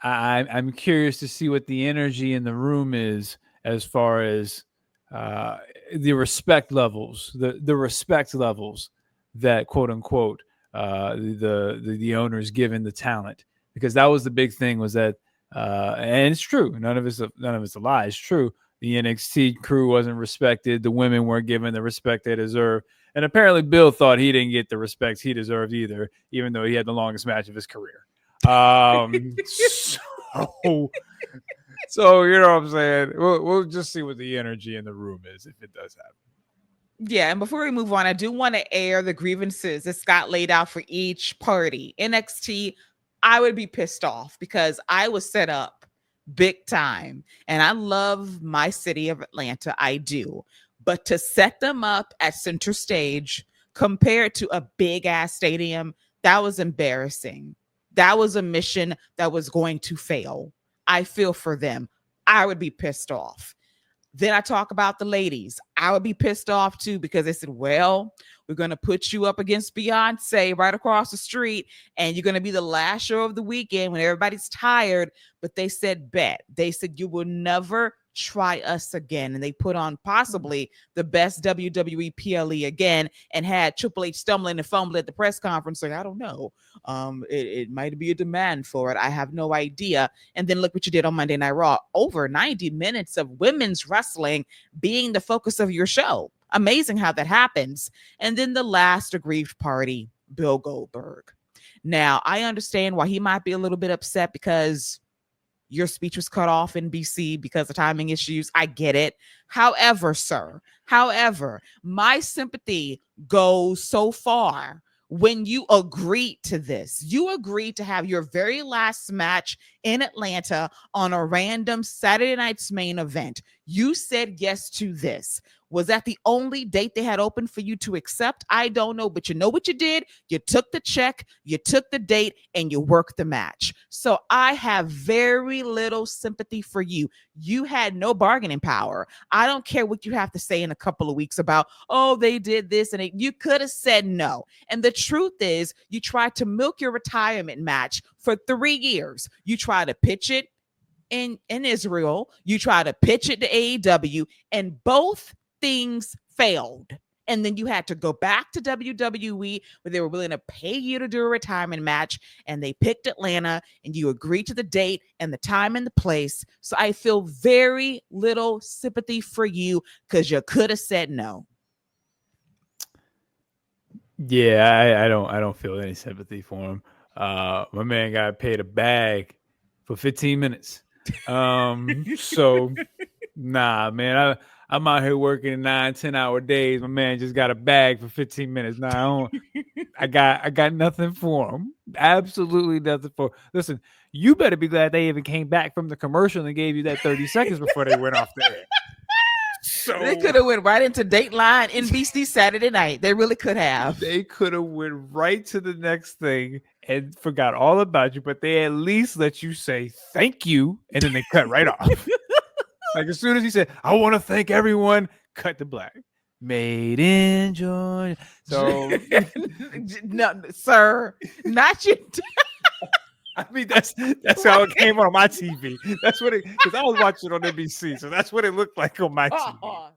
I'm curious to see what the energy in the room is as far as uh, the respect levels, the respect levels that quote unquote the owners given the talent, because that was the big thing, was that and it's true, none of it's a lie, it's true. The NXT crew wasn't respected. The women weren't given the respect they deserve. And apparently Bill thought he didn't get the respect he deserved either, even though he had the longest match of his career. So, so you know what I'm saying? We'll just see what the energy in the room is if it does happen. Yeah, and before we move on, I do want to air the grievances that Scott laid out for each party. NXT, I would be pissed off because I was set up big time. And I love my city of Atlanta. I do. But to set them up at center stage compared to a big ass stadium, that was embarrassing. That was a mission that was going to fail. I feel for them. I would be pissed off. Then I talk about the ladies. I would be pissed off too because they said, well, we're going to put you up against Beyonce right across the street, and you're going to be the last show of the weekend when everybody's tired. But they said, bet. They said, you will never try us again. And they put on possibly the best WWE PLE again and had Triple H stumbling and fumbling at the press conference. Like, I don't know. It might be a demand for it. I have no idea. And then look what you did on Monday Night Raw. Over 90 minutes of women's wrestling being the focus of your show. Amazing how that happens. And then the last aggrieved party, Bill Goldberg. Now, I understand why he might be a little bit upset because your speech was cut off in BC because of timing issues. I get it. However, sir, my sympathy goes so far when you agreed to this. You agreed to have your very last match in Atlanta on a random Saturday night's main event. You said yes to this. Was that the only date they had open for you to accept? I don't know, but you know what you did? You took the check, you took the date, and you worked the match. So I have very little sympathy for you. You had no bargaining power. I don't care what you have to say in a couple of weeks about, oh, they did this, and you could have said no. And the truth is, you tried to milk your retirement match for 3 years. You tried to pitch it in Israel, you tried to pitch it to AEW, and both things failed. And then you had to go back to WWE where they were willing to pay you to do a retirement match. And they picked Atlanta and you agreed to the date and the time and the place. So I feel very little sympathy for you because you could have said no. Yeah, I don't feel any sympathy for him. My man got paid a bag for 15 minutes. So nah, man, I'm out here working 9-10 hour days. My man just got a bag for 15 minutes. Nah, I got nothing for him. Absolutely nothing for. Listen, you better be glad they even came back from the commercial and gave you that 30 seconds before they went off there. They So could have went right into Dateline NBC Saturday night. They really could have. they could have went right to the next thing and forgot all about you, but they at least let you say thank you, and then they cut right off. Like as soon as he said, "I want to thank everyone," cut to black. Made in Georgia. So No, sir, not you. I mean that's how it came on my TV. That's what it, because I was watching on NBC, so that's what it looked like on my TV.